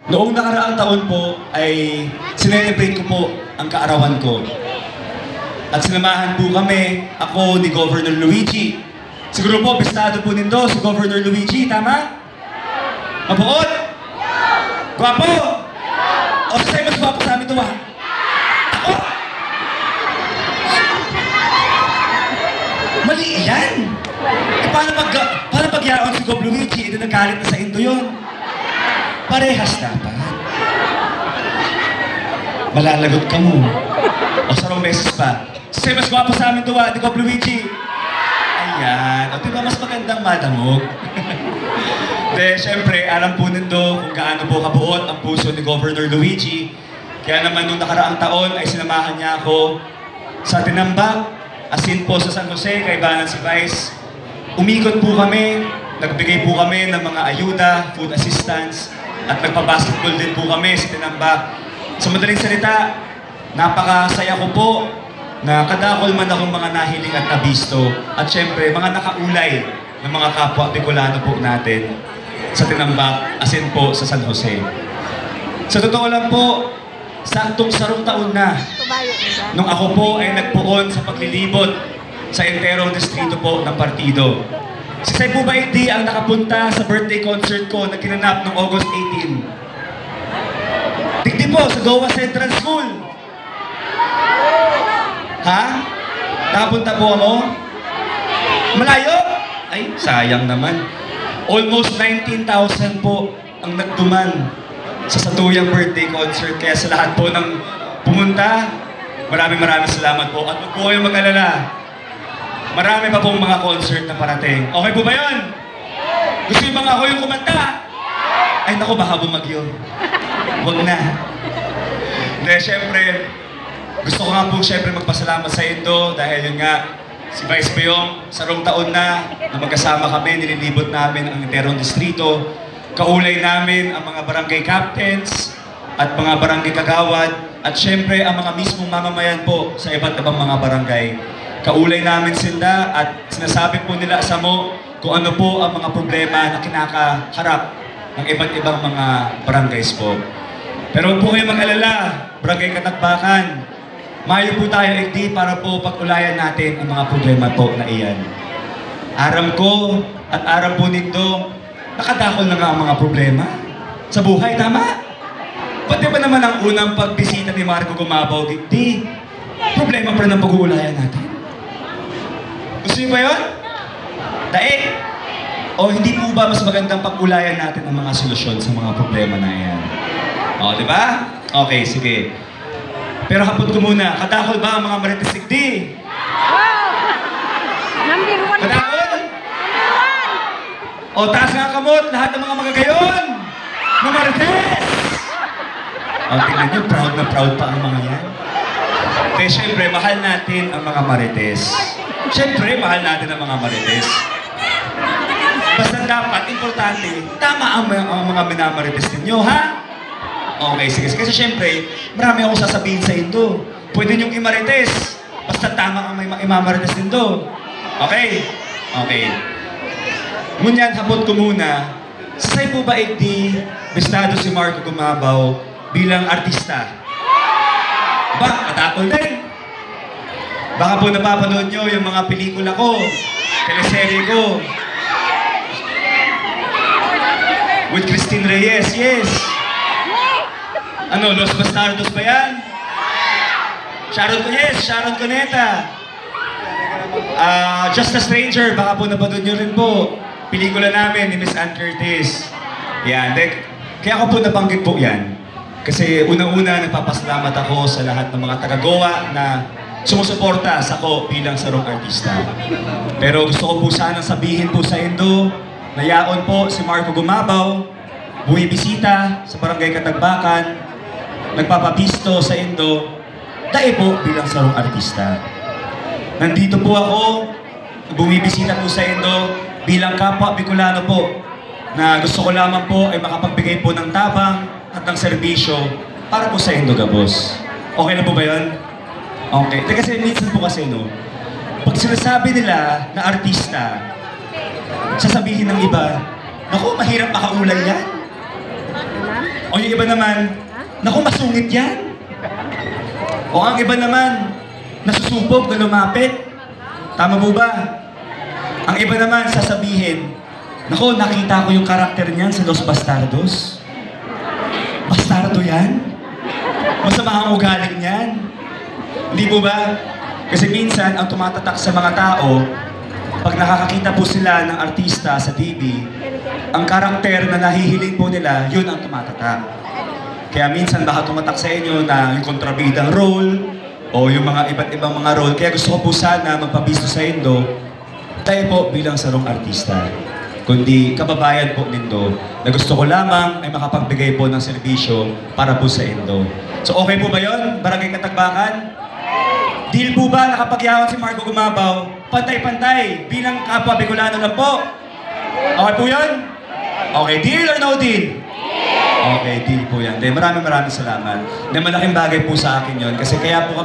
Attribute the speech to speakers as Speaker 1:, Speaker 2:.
Speaker 1: Noong nakaraang taon po ay sinelebrate ko po ang kaarawan ko. At sinamahan po kami, ako ni Governor Luigi. Siguro po, bistado po nindo si Governor Luigi, tama? Mabuot? Gwapo? O sa'yo mas gwapo sa amin ito ba? Ako? Mali yan! Eh, paano pag-yaon si Gov Luigi? Ito nagalit na sa Indo yun. Parehas dapat. Malalagot ka mo. O sarong beses pa. Sa'yo mas gwapo sa amin ito ba, di Gov Luigi? Ayan. O diba mas magandang madamog? De, syempre, alam po nindo kung gaano po kabuot ang puso ni Governor Luigi. Kaya naman nung nakaraang taon ay sinamahan niya ako sa Tinambak, asin po sa San Jose, kay Banan si Vice. Umikot po kami, nagbigay po kami ng mga ayuda, food assistance, at nagpa-basketball din po kami sa Tinambak. Sa madaling salita, napakasaya ko po na kadakol man akong mga nahiling at nabisto, at syempre, mga nakaulay ng mga kapwa Bicolano po natin sa Tinambak, asin po sa San Jose. Sa totoo lang po, saktong sarong taon na nung ako po ay nagpuon sa paglilibot sa enterong distrito po ng partido. Si Sai po ba hindi ang nakapunta sa birthday concert ko na kinanap noong August 18? Digdi po sa Goa Central School. Ha? Nakapunta po ako? Malayo? Ay, sayang naman. Almost 19,000 po ang nagduman sa Satuyang birthday concert. Kaya sa lahat po ng pumunta, maraming salamat po. At huwag po kayong mag-alala. Marami pa pong mga concert na parating. Okay po ba yun? Gusto yung mga ako yung kumanta? Ay naku, baka bumagyo. Huwag na. Hindi, syempre, gusto ko nga po syempre magpasalamat sa Indo dahil yun nga, si Vice Payong, sarong taon na magkasama kami, nililibot namin ang enterong distrito. Kaulay namin ang mga barangay captains at mga barangay kagawad at syempre ang mga mismong mamamayan po sa iba't ibang mga barangay. Kaulay namin sila at sinasabi po nila sa mo kung ano po ang mga problema na kinakaharap ng iba't ibang mga barangays po. Pero huwag po kayo mag-alala, Barangay Katagbakan. Mayo po tayo ikdi para po pag-ulayan natin ang mga problema po na iyan. Aram ko at aram po nito, nakadakol na nga ang mga problema sa buhay, tama? Pati ba naman ang unang pagbisita ni Marco Gumabaw, di problema pa rin ang pag-uulayan natin? Gusto niyo ba yun? Daig? O hindi po ba mas magandang pag-ulayan natin ang mga solusyon sa mga problema na yan? O, di ba? Okay, sige. Pero hapot ko muna, kadakol ba ang mga Marites Digdi?
Speaker 2: Number 1
Speaker 1: Kadakol? O, taas nga kamot, lahat ng mga magagayon na Marites! O, tingnan nyo, proud na proud pa ang mga yan. Kaya syempre, mahal natin ang mga Marites. Syempre, mahal natin ang mga Marites. Basta dapat, importante, tama ang mga minamarites ninyo, ha? Okay, sige. Kasi syempre, marami akong sasabihin sa ito. Pwede niyong imarites. Basta tama ang may imamarites nito. Okay? Okay. Ngunyan, hapot ko muna. Sa Sai po ba ikdi, bestado si Marco Gumabaw bilang artista? Ba, katakol din. Baka po napapanood nyo yung mga pelikula ko, teleserye ko. With Christine Reyes, yes. Ano, Los Bastardos ba yan? Sharon Cuneta. Just a Stranger, baka po napanood nyo rin po. Pelikula namin ni Miss Ann Curtis. Yan, kaya ako po nabanggit po yan. Kasi unang-una nagpapasalamat ako sa lahat ng mga taga-Goa na sumusuporta sa ko bilang sarong artista. Pero gusto ko po sanang sabihin po sa Indo, nayaon po si Marco Gumabaw, bumibisita sa Barangay Katagbakan, nagpapabisto sa Indo, dahil po bilang sarong artista. Nandito po ako, bumibisita po sa Indo, bilang kapwa Bicolano po, na gusto ko lamang po ay makapagbigay po ng tabang at ng serbisyo para po sa Indo Gabos. Okay na po ba yun? Okay. Kasi minsan po kasi, no, pag sinasabi nila na artista, sasabihin ng iba, naku, mahirap makaulay yan. O yung iba naman, naku, masungit yan. O ang iba naman, nasusubog na lumapit. Tama po ba? Ang iba naman sasabihin, naku, nakita ko yung karakter niyan sa Los Bastardos. Bastardo yan? Masama ang ugaling niyan. Hindi po ba? Kasi minsan, ang tumatatak sa mga tao, pag nakakakita po sila ng artista sa TV, ang karakter na nahihiling po nila, yun ang tumatatak. Kaya minsan baka tumatak sa inyo na yung kontrabidang role o yung mga iba't ibang mga role. Kaya gusto ko po sana magpabisto sa Indo, tayo po bilang sarong artista. Kundi kababayan po nindo na gusto ko lamang ay makapagbigay po ng serbisyo para po sa Indo. So okay po ba yun? Barangay Katagbakan? Deal po ba nakapagyawan si Marco Gumabaw? Pantay-pantay bilang kapwa Bicolano lang po. Okay po yun? Okay, deal or no deal? Okay, deal po yan. Maraming salamat. Malaking bagay po sa akin yun kasi kaya po kami